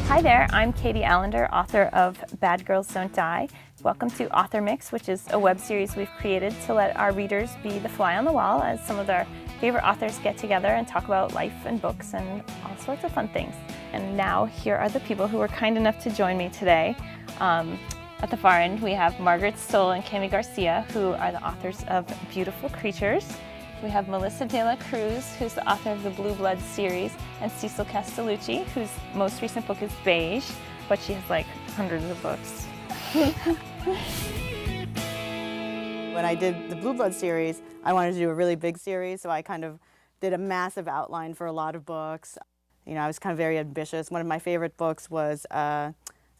Hi there, I'm Katie Allender, author of Bad Girls Don't Die. Welcome to AuthorMix, which is a web series we've created to let our readers be the fly on the wall as some of their favorite authors get together and talk about life and books and all sorts of fun things. And now here are the people who were kind enough to join me today. At the far end, we have Margaret Stoll and Cami Garcia, who are the authors of Beautiful Creatures. We have Melissa De La Cruz, who's the author of the Blue Blood series, and Cecil Castellucci, whose most recent book is Beige, but she has like hundreds of books. When I did the Blue Blood series, I wanted to do a really big series, so I kind of did a massive outline for a lot of books. You know, I was kind of very ambitious. One of my favorite books was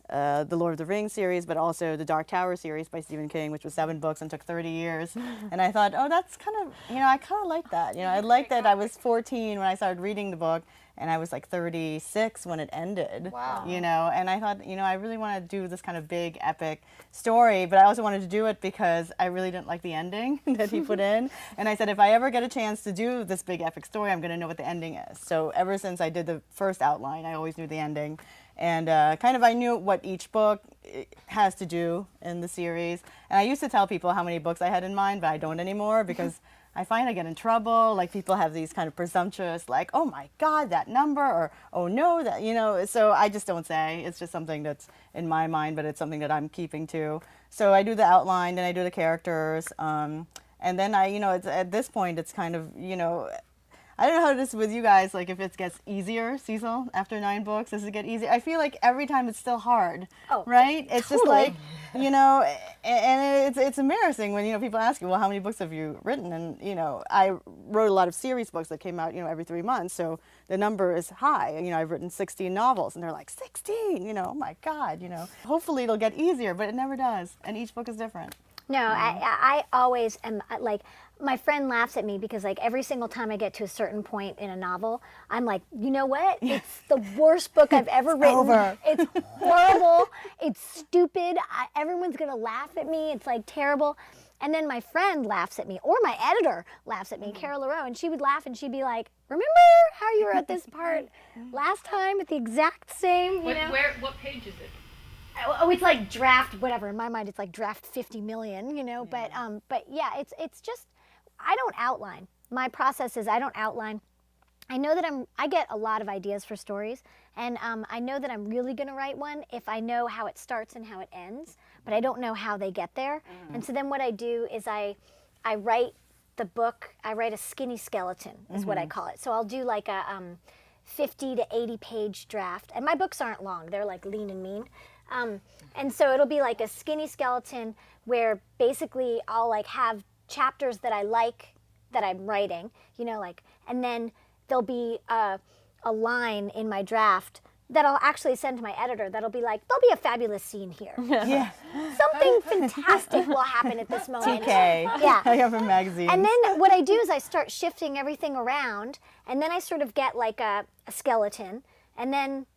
the Lord of the Rings series, but also the Dark Tower series by Stephen King, which was 7 books and took 30 years. And I thought, oh, that's kind of, you know, I kind of like that. You know, I like that I was 14 when I started reading the book, and I was like 36 when it ended. Wow. You know, and I thought, you know, I really want to do this kind of big, epic story, but I also wanted to do it because I really didn't like the ending that he put in. And I said, if I ever get a chance to do this big, epic story, I'm going to know what the ending is. So ever since I did the first outline, I always knew the ending. And kind of I knew what each book has to do in the series. And I used to tell people how many books I had in mind, but I don't anymore because I find I get in trouble. Like, people have these kind of presumptuous, like, oh my God, that number, or oh no, that, you know. So I just don't say. It's just something that's in my mind, but it's something that I'm keeping to. So I do the outline, and I do the characters. And then I, you know, it's, at this point, it's kind of, you know, I don't know how it is with you guys, like if it gets easier, Cecil, after 9 books, does it get easier? I feel like every time it's still hard, right? It's totally. just like, you know, and it's embarrassing when, you know, people ask you, well, how many books have you written? And, you know, I wrote a lot of series books that came out, you know, every 3 months, so the number is high. You know, I've written 16 novels, and they're like, 16, you know, oh my God, you know. Hopefully it'll get easier, but it never does, and each book is different. No, I always am, like, my friend laughs at me because, like, every single time I get to a certain point in a novel, I'm like, you know what? It's the worst book I've ever written. Over. It's horrible. It's stupid. Everyone's going to laugh at me. It's, like, terrible. And then my friend laughs at me, or my editor laughs at me, Carol LaRoe, and she would laugh and she'd be like, remember how you were at this part last time at the exact same, you know? What page is it? Oh, it's like draft whatever. In my mind, it's like draft 50 million, you know. Yeah. But yeah, it's just, I don't outline. My process is I don't outline. I know that I get a lot of ideas for stories, and I know that I'm really going to write one if I know how it starts and how it ends, but I don't know how they get there. And so then what I do is I write the book. I write a skinny skeleton is what I call it. So I'll do like a 50 to 80 page draft, and my books aren't long. They're like lean and mean. And so it'll be like a skinny skeleton where basically I'll like have chapters that I like that I'm writing, you know, like, and then there'll be a line in my draft that I'll actually send to my editor that'll be like, there'll be a fabulous scene here. Yeah. Something fantastic will happen at this moment. TK. Yeah. I have a magazine. And then what I do is I start shifting everything around, and then I sort of get like a skeleton, and then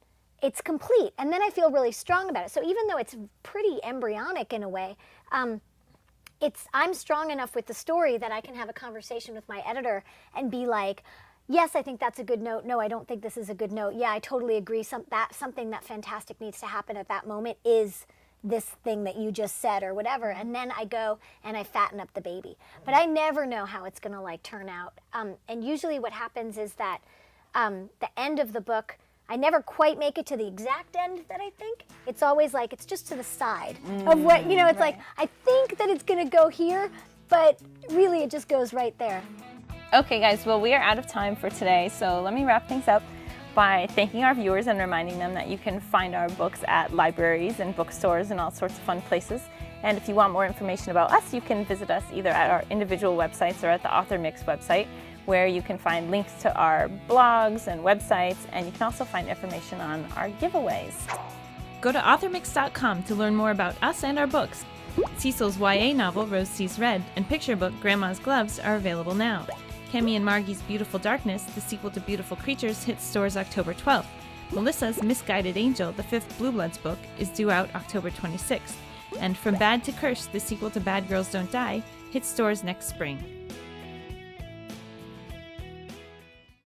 it's complete, and then I feel really strong about it. So even though it's pretty embryonic in a way, I'm strong enough with the story that I can have a conversation with my editor and be like, yes, I think that's a good note. No, I don't think this is a good note. Yeah, I totally agree. Something that fantastic needs to happen at that moment is this thing that you just said or whatever. And then I go and I fatten up the baby. But I never know how it's going to like turn out. And usually what happens is that the end of the book, I never quite make it to the exact end that I think. It's always like, it's just to the side of what, you know, it's like, I think that it's going to go here, but really it just goes right there. Okay guys, well, we are out of time for today, so let me wrap things up by thanking our viewers and reminding them that you can find our books at libraries and bookstores and all sorts of fun places. And if you want more information about us, you can visit us either at our individual websites or at the AuthorMix website, where you can find links to our blogs and websites, and you can also find information on our giveaways. Go to authormix.com to learn more about us and our books. Cecil's YA novel, Rose Sees Red, and picture book, Grandma's Gloves, are available now. Kemi and Margie's Beautiful Darkness, the sequel to Beautiful Creatures, hits stores October 12th. Melissa's Misguided Angel, the 5th Blue Bloods book, is due out October 26th. And From Bad to Curse, the sequel to Bad Girls Don't Die, hits stores next spring.